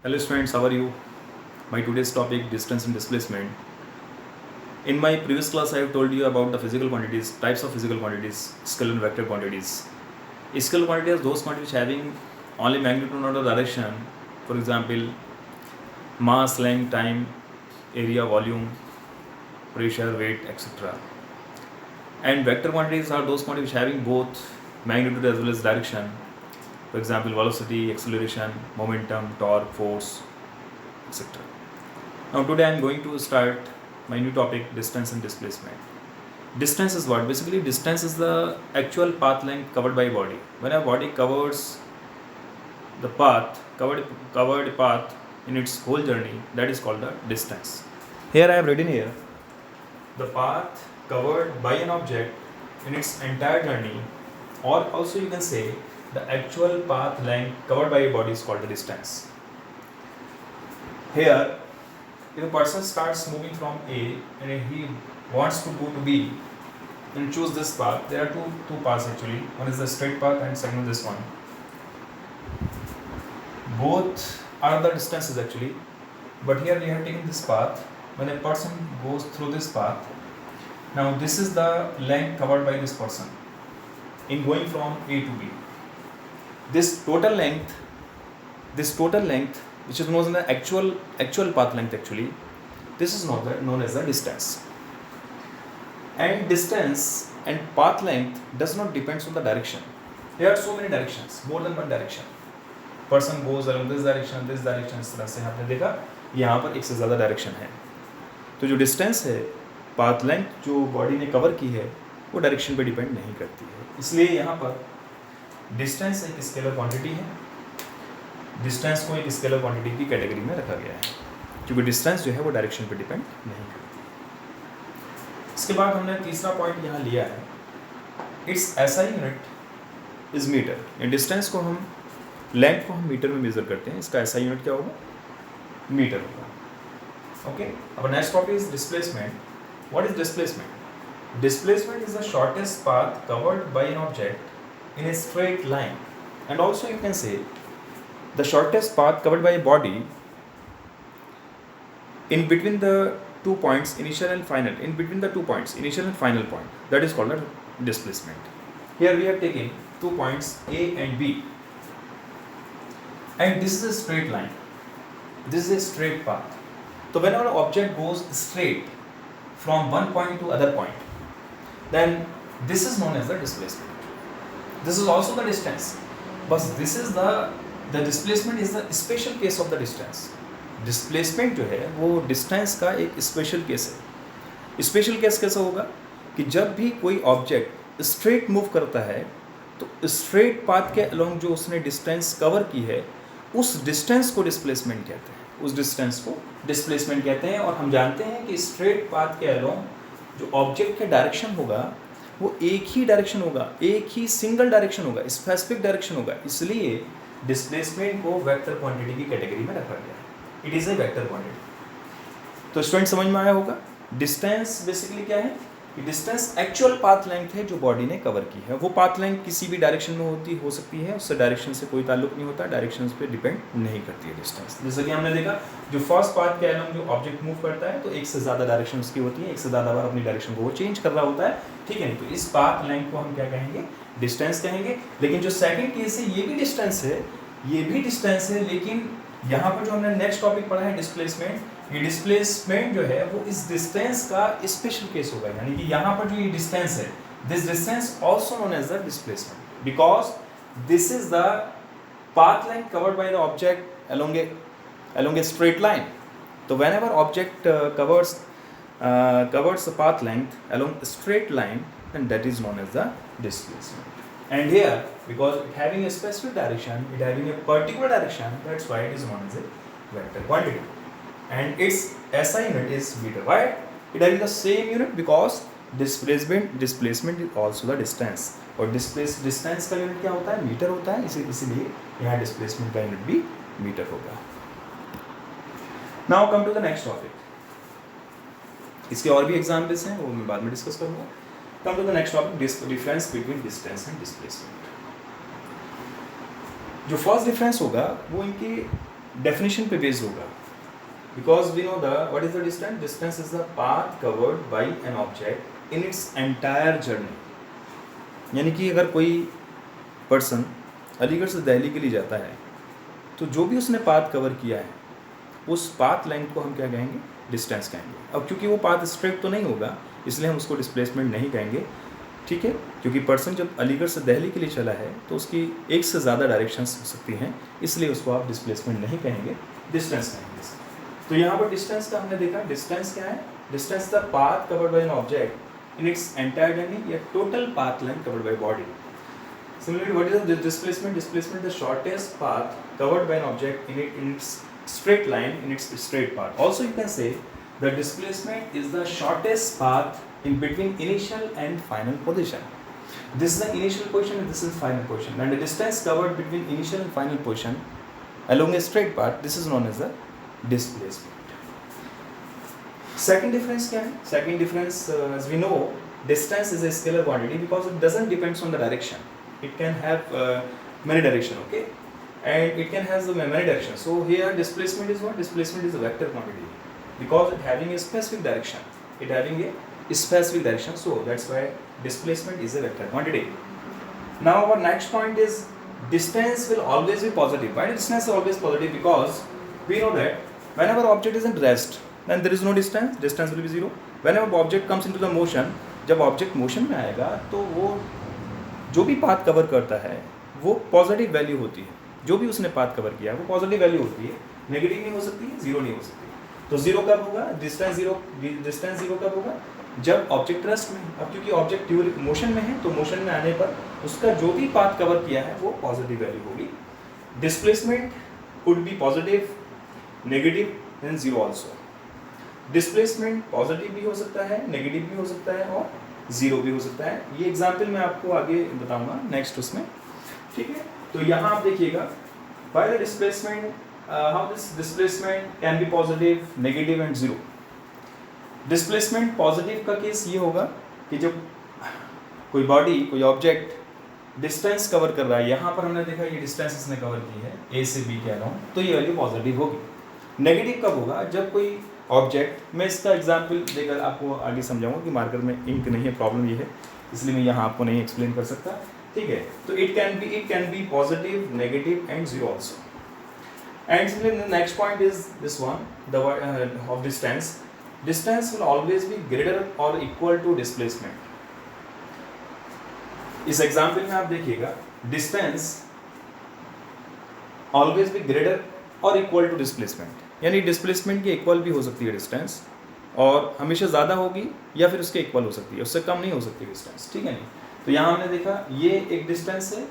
Hello students, how are you? My today's topic distance and displacement. In my previous class I have told you about the physical quantities, types of physical quantities, scalar and vector quantities. Scalar quantities are those quantities having only magnitude not the direction. For example, mass, length, time, area, volume, pressure, weight, etc. And vector quantities are those quantities having both magnitude as well as direction. For example, velocity, acceleration, momentum, torque, force, etc. Now today I am going to start my new topic, distance and displacement. Distance is what? Basically distance is the actual path length covered by body. When a body covers the path, covered path in its whole journey, that is called the distance. Here I have written here, the path covered by an object in its entire journey, or also you can say the actual path length covered by a body is called the distance. Here, if a person starts moving from A and he wants to go to B and choose this path, there are two paths actually. One is the straight path and second is this one. Both are the distances actually, but here we have taken this path. When a person goes through this path, now this is the length covered by this person in going from A to B. This total length, which is known as the actual path length actually, this is known as the distance. And distance and path length does not depend on the direction. There are so many directions, more than one direction. Person goes along this direction, इस तरह से आपने देखा यहाँ पर एक से ज़्यादा डायरेक्शन है. तो जो डिस्टेंस है, पाथ लेंथ जो बॉडी ने कवर की है, वो डायरेक्शन पे डिपेंड नहीं करती है. इसलिए यहाँ पर डिस्टेंस एक स्केलर क्वांटिटी है. डिस्टेंस को एक स्केलर क्वांटिटी की कैटेगरी में रखा गया है, क्योंकि डिस्टेंस जो है वो डायरेक्शन पे डिपेंड नहीं करती. इसके बाद हमने तीसरा पॉइंट यहाँ लिया है, it's SI unit is metre. इन डिस्टेंस को हम, लेंथ को हम मीटर में मेजर करते हैं, इसका एसआई यूनिट क्या होगा? मीटर होगा. ओके, अब next topic is displacement. What is displacement? Displacement is the shortest path covered by an object in a straight line, and also you can say the shortest path covered by a body in between the 2 points, initial and final, in between the 2 points, initial and final point, that is called a displacement. Here we have taken 2 points A and B, and this is a straight line, this is a straight path. So whenever an object goes straight from one point to other point, then this is known as the displacement. This is also the distance, but this is the displacement is the special case of the distance. Displacement जो है वो distance का एक special case है. Special case कैसा होगा कि जब भी कोई object straight move करता है, तो straight path के along जो उसने distance cover की है, उस distance को displacement कहते हैं. उस distance को displacement कहते हैं. और हम जानते हैं कि straight path के along जो ऑब्जेक्ट का डायरेक्शन होगा वो एक ही डायरेक्शन होगा, एक ही सिंगल डायरेक्शन होगा, स्पेसिफिक डायरेक्शन होगा. इसलिए डिस्प्लेसमेंट को वेक्टर क्वांटिटी की कैटेगरी में रखा गया है. It is a vector quantity. तो स्टूडेंट समझ में आया होगा. डिस्टेंस बेसिकली क्या है? डिस्टेंस एक्चुअल पाथ लेंथ है जो बॉडी ने कवर की है. वो पाथ लेंथ किसी भी डायरेक्शन में हो सकती है, उससे डायरेक्शन से कोई ताल्लुक नहीं होता, डायरेक्शन पे डिपेंड नहीं करती है डिस्टेंस. जैसे कि हमने देखा, जो फर्स्ट पाथ के अलॉन्ग जो ऑब्जेक्ट मूव करता है तो एक से ज़्यादा डायरेक्शन उसकी होती है, एक से ज़्यादा बार अपनी डायरेक्शन को वो चेंज कर रहा होता है. ठीक है, तो इस पाथ लेंथ को हम क्या कहेंगे? डिस्टेंस कहेंगे. लेकिन जो सेकेंड केस है ये भी डिस्टेंस है, ये भी डिस्टेंस है, लेकिन यहाँ पर जो हमने नेक्स्ट टॉपिक पढ़ा है डिस्प्लेसमेंट, ये डिस्प्लेसमेंट जो है वो इस डिस्टेंस का स्पेशल केस होगा. यानी कि यहाँ पर जो ये डिस्टेंस है, this distance also known as the displacement, because this is the path length covered by the object along a straight line. So whenever object covers the path length along a straight line, then that is known as the displacement. And here, because it having a specific direction, it having a particular direction, that's why it is known as a vector quantity. And its SI unit is meter. Why? It having the same unit because displacement is also the distance. और distance का unit क्या होता है? Metre होता है. इसीलिए यहाँ displacement का यूनिट भी मीटर होगा. Now come to the next topic. इसके और भी एग्जाम्पल्स हैं, वो मैं बाद में डिस्कस करूँगा. Come to the next topic, difference between distance and displacement. जो फर्स्ट डिफरेंस होगा वो इनकी डेफिनेशन पे बेस्ड होगा, because we know the what is the distance, distance is the path covered by an object in its entire journey. यानी कि अगर कोई पर्सन अलीगढ़ से दिल्ली के लिए जाता है तो जो भी उसने पाथ कवर किया है उस पाथ लेंथ को हम क्या कहेंगे, डिस्टेंस कहेंगे। अब क्योंकि वो पाथ स्ट्रेट तो नहीं होगा इसलिए हम उसको डिस्प्लेसमेंट नहीं कहेंगे, ठीक है, क्योंकि पर्सन जब अलीगढ़ से दिल्ली के लिए चला है तो उसकी एक से ज़्यादा डायरेक्शंस हो सकती हैं, इसलिए उसको आप डिस्प्लेसमेंट नहीं कहेंगे, डिस्टेंस कहेंगे। तो यहाँ पर डिस्टेंस का हमने देखा, डिस्टेंस क्या है, distance the path covered by an object in its entire journey या total path length covered by body. Similarly, what is the displacement? Displacement, the shortest path covered by an object in its straight line, in its straight path. Also, you can say the displacement is the shortest path in between initial and final position. This is the initial position and this is final position. And the distance covered between initial and final position along a straight path, this is known as the displacement. Second difference क्या है? Second difference, as we know, distance is a scalar quantity because it doesn't depend on the direction. It can have many direction, okay, and it can have many directions. So here displacement is what? Displacement is a vector quantity because it having a specific direction. It having a specific direction, so that's why displacement is a vector quantity. Now our next point is distance will always be positive. Why distance is always positive? Because we know that whenever object is at rest, then there is no distance. Distance will be zero. Whenever object comes into the motion, जब object motion में आएगा तो वो जो भी path cover करता है वो पॉजिटिव वैल्यू होती है, जो भी उसने पाथ कवर किया है वो पॉजिटिव वैल्यू होती है, नेगेटिव नहीं हो सकती है, जीरो नहीं हो सकती। तो जीरो कब होगा, डिस्टेंस जीरो कब होगा, जब ऑब्जेक्ट रेस्ट में। अब क्योंकि ऑब्जेक्ट मोशन में है तो मोशन में आने पर उसका जो भी पाथ कवर किया है वो पॉजिटिव वैल्यू होगी। Displacement could be positive, negative and zero also. Displacement positive भी हो सकता है, नेगेटिव भी हो सकता है और जीरो भी हो सकता है। ये एग्जाम्पल मैं आपको आगे बताऊंगा नेक्स्ट उसमें, ठीक है। तो यहाँ आप देखिएगा by the displacement, how this displacement can be positive, negative and zero. Displacement positive का केस ये होगा कि जब कोई बॉडी, कोई ऑब्जेक्ट डिस्टेंस कवर कर रहा है, यहाँ पर हमने देखा ये डिस्टेंस इसने कवर की है ए से बी कह रहा हूँ, तो ये वैल्यू पॉजिटिव होगी। नेगेटिव कब होगा, जब कोई ऑब्जेक्ट, मैं इसका एग्जाम्पल देकर आपको आगे समझाऊंगा कि मार्कर में इंक नहीं है, प्रॉब्लम ये है, इसलिए मैं यहाँ आपको नहीं एक्सप्लेन कर सकता, ठीक है। तो it can be positive, negative and zero also. And similarly next point is this one, the of distance. Distance will always be greater और इक्वल टू डिस्प्लेसमेंट। इस एग्जाम्पल में आप देखिएगा, डिस्टेंस ऑलवेज बी ग्रेटर और equal to displacement, यानी displacement की equal भी हो सकती है डिस्टेंस, और हमेशा ज़्यादा होगी या फिर उसके इक्वल हो सकती है, उससे कम नहीं हो सकती डिस्टेंस, ठीक है नहीं। तो यहाँ हमने देखा ये एक डिस्टेंस है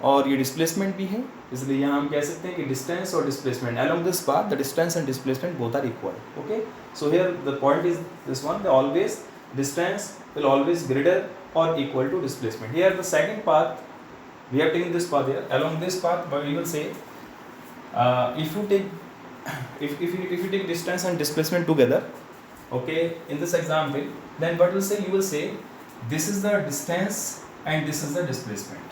और ये डिस्प्लेसमेंट भी है, इसलिए यहाँ हम कह सकते हैं कि डिस्टेंस और displacement along this path the distance and displacement both are equal, okay. So here the point is this one, the always distance will always greater और equal to displacement. Here the second path we have taken this path, here along this path we will say if you take distance and displacement together, okay, in this example, then what will say, you will say this is the distance and this is the displacement.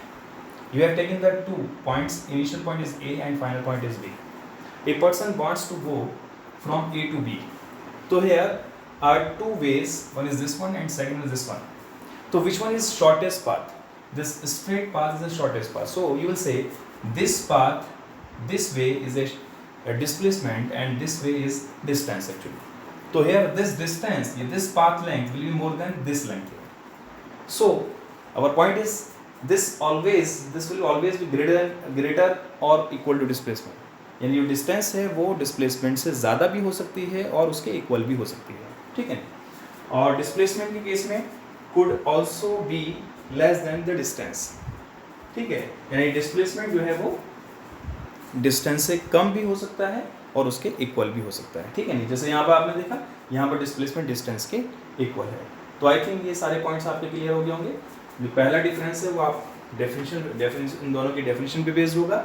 You have taken the 2 points, initial point is A and final point is B. A person wants to go from A to B, so here are 2 ways, one is this one and second is this one. So which one is shortest path? This straight path is the shortest path, so you will say this path, this way is a displacement and this way is distance actually. So here this distance, this path length will be more than this length here. So our point is this will always be greater or equal to displacement. यानी जो distance है वो displacement से ज़्यादा भी हो सकती है और उसके इक्वल भी हो सकती है, ठीक है। और डिस्प्लेसमेंट के केस में could also be less than the distance, ठीक है, यानी डिस्प्लेसमेंट जो है वो डिस्टेंस से कम भी हो सकता है और उसके इक्वल भी हो सकता है, ठीक है नहीं। जैसे यहाँ पर आपने देखा, यहाँ पर डिस्प्लेसमेंट डिस्टेंस के इक्वल है। तो आई थिंक ये सारे पॉइंट्स आपके क्लियर हो गए होंगे। जो पहला डिफरेंस है वो आप डेफिनेशन इन दोनों की डेफिनेशन पे बेस्ड होगा,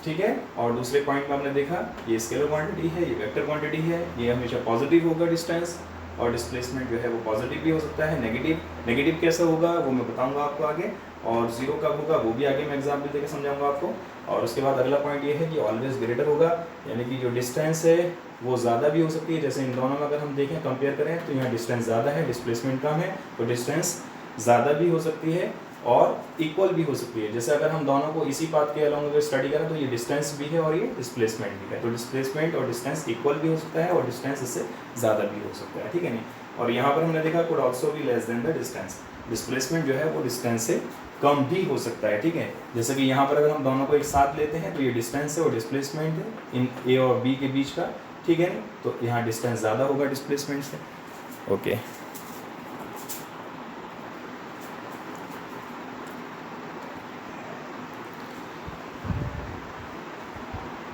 ठीक है। और दूसरे पॉइंट में आपने देखा ये स्केलर क्वांटिटी है, ये वेक्टर क्वांटिटी है, ये हमेशा पॉजिटिव होगा डिस्टेंस, और डिस्प्लेसमेंट जो है वो पॉजिटिव भी हो सकता है, नेगेटिव कैसे होगा वो मैं बताऊंगा आपको आगे, और जीरो कब होगा वो भी आगे मैं एग्जाम्पल देकर समझाऊंगा आपको। और उसके बाद अगला पॉइंट ये है कि ऑलवेज ग्रेटर होगा, यानी कि जो डिस्टेंस है वो ज़्यादा भी हो सकती है। जैसे इन दोनों में अगर हम देखें कंपेयर करें तो यहाँ डिस्टेंस ज़्यादा है, डिस्प्लेसमेंट कम है, तो डिस्टेंस ज़्यादा भी हो सकती है और इक्वल भी हो सकती है। जैसे अगर हम दोनों को इसी पाथ के अलोंग अगर स्टडी करें तो ये डिस्टेंस भी है और ये डिस्प्लेसमेंट भी है, तो डिस्प्लेसमेंट और डिस्टेंस इक्वल भी हो सकता है और डिस्टेंस इससे ज़्यादा भी हो सकता है, ठीक है नहीं। और यहाँ पर हमने देखा कुड ऑल्सो भी less than the distance, displacement जो है वो डिस्टेंस से कम भी हो सकता है, ठीक है। जैसे कि यहाँ पर अगर हम दोनों को एक साथ लेते हैं तो ये डिस्टेंस है और डिस्प्लेसमेंट है इन ए और बी के बीच का, ठीक है, तो यहाँ डिस्टेंस ज़्यादा होगा डिस्प्लेसमेंट से, ओके।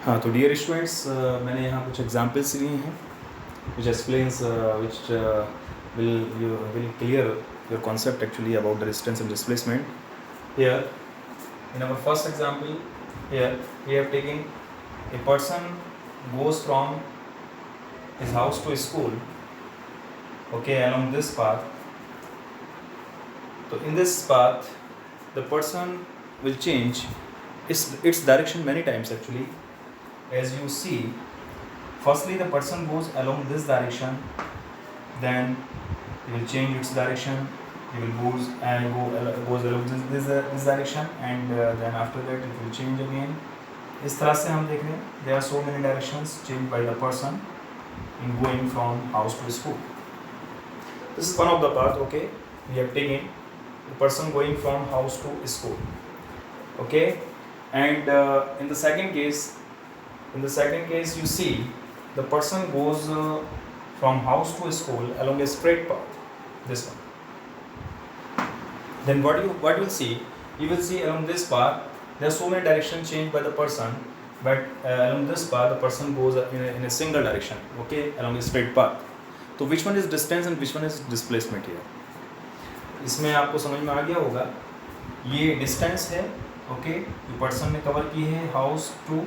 हाँ, तो डियर स्टूडेंट्स, मैंने यहाँ कुछ एग्जांपल्स लिए हैं which explains which will clear your concept actually about the distance and displacement. Here in our first example, here we have taken a person goes from his house to school, okay, along this path. So in this path the person will change its direction many times actually. As you see, firstly the person goes along this direction, then he will change its direction, he will goes along this direction, and then after that it will change again. इस तरह से हम देख रहे हैं there are so many directions changed by the person in going from house to school. This is one of the path, okay, we have taken the person going from house to school, okay. And in the second case you see the person goes from house to school along a straight path, this one. Then what you will see, you will see along this path there are so many directions changed by the person, but along this path the person goes in a single direction, okay, along a straight path. So which one is distance and which one is displacement here? इसमें आपको समझ में आ गया होगा, ये distance है, okay, ये person ने कवर की है हाउस टू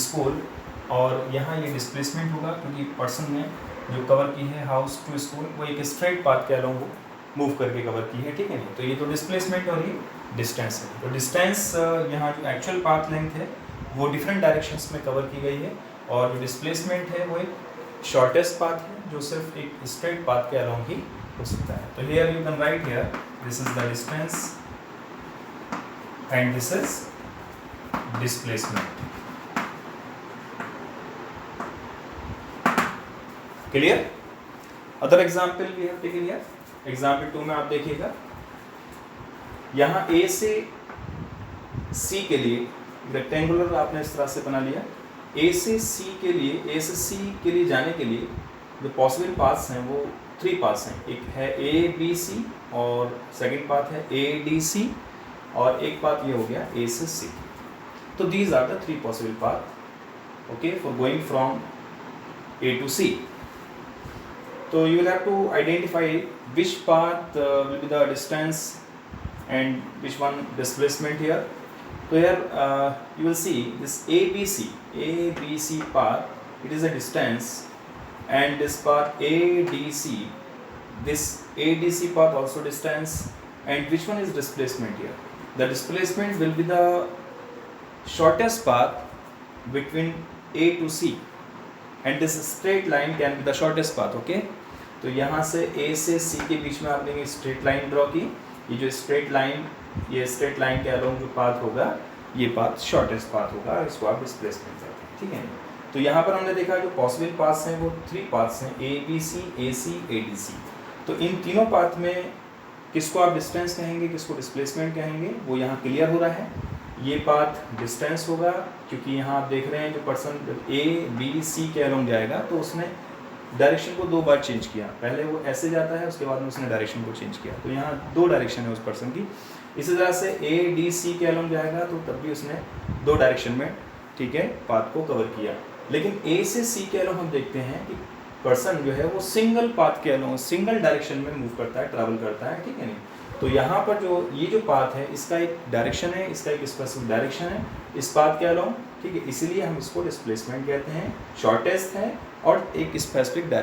स्कूल, और यहाँ ये डिस्प्लेसमेंट होगा क्योंकि पर्सन ने जो कवर की है हाउस टू स्कूल वो एक स्ट्रेट पाथ के अलोंग मूव करके कवर की है, ठीक है नहीं। तो ये तो डिस्प्लेसमेंट और ये डिस्टेंस है। तो डिस्टेंस यहाँ जो एक्चुअल पाथ लेंथ है वो डिफरेंट डायरेक्शंस में कवर की गई है, और जो डिस्प्लेसमेंट है वो एक शॉर्टेस्ट पाथ है जो सिर्फ एक स्ट्रेट पाथ के अलोंग ही हो सकता है। तो here you can write here this is the distance and this is displacement. Clear? Other example we have taken here, example 2 में आप देखिएगा, यहाँ ए से सी के लिए रेक्टेंगुलर आपने इस तरह से बना लिया। ए से सी के लिए जाने के लिए जो पॉसिबल पाथ्स हैं वो 3 पाथ्स हैं। एक है ए बी सी, और सेकंड पाथ है ए डी सी, और एक पाथ ये हो गया ए से सी। तो these are the 3 possible path, okay, for going from A to C. So you will have to identify which path will be the distance and which one displacement here. So here you will see this ABC path, it is a distance, and this path ADC, this ADC path also distance, and which one is displacement here? The displacement will be the shortest path between A to C, and this straight line can be the shortest path, okay. तो यहाँ से A से C के बीच में आपने straight line draw की, ये जो स्ट्रेट लाइन के अलोंग जो पाथ होगा ये पाथ शॉर्टेस्ट पाथ होगा, इसको आप डिस्प्लेसमेंट कहते हैं, ठीक है। तो यहाँ पर हमने देखा जो पॉसिबल पाथ्स हैं वो 3 पाथ्स हैं, ABC, AC, ADC। तो इन तीनों पाथ में किसको आप डिस्टेंस कहेंगे, किसको डिस्प्लेसमेंट कहेंगे, वो यहाँ क्लियर हो रहा है। ये पाथ डिस्टेंस होगा क्योंकि यहाँ आप देख रहे हैं जो पर्सन ABC के अलोंग जाएगा तो उसने डायरेक्शन को 2 बार चेंज किया, पहले वो ऐसे जाता है उसके बाद में उसने डायरेक्शन को चेंज किया, तो यहाँ 2 डायरेक्शन है उस पर्सन की। इसी तरह से ADC के अलोंग जाएगा तो तब भी उसने 2 डायरेक्शन में, ठीक है, पाथ को कवर किया। लेकिन A से C के अलोंग हम देखते हैं कि पर्सन जो है वो सिंगल पाथ के अलोंग सिंगल डायरेक्शन में मूव करता है, ट्रैवल करता है, ठीक है नहीं। तो यहाँ पर जो पाथ है इसका एक डायरेक्शन है, इसका एक स्पेसिफिक डायरेक्शन है इस पाथ के अलोंग, ठीक है, इसीलिए हम इसको डिस्प्लेसमेंट कहते हैं, शॉर्टेस्ट है और एक स्पेसिफिक डायरेक्शन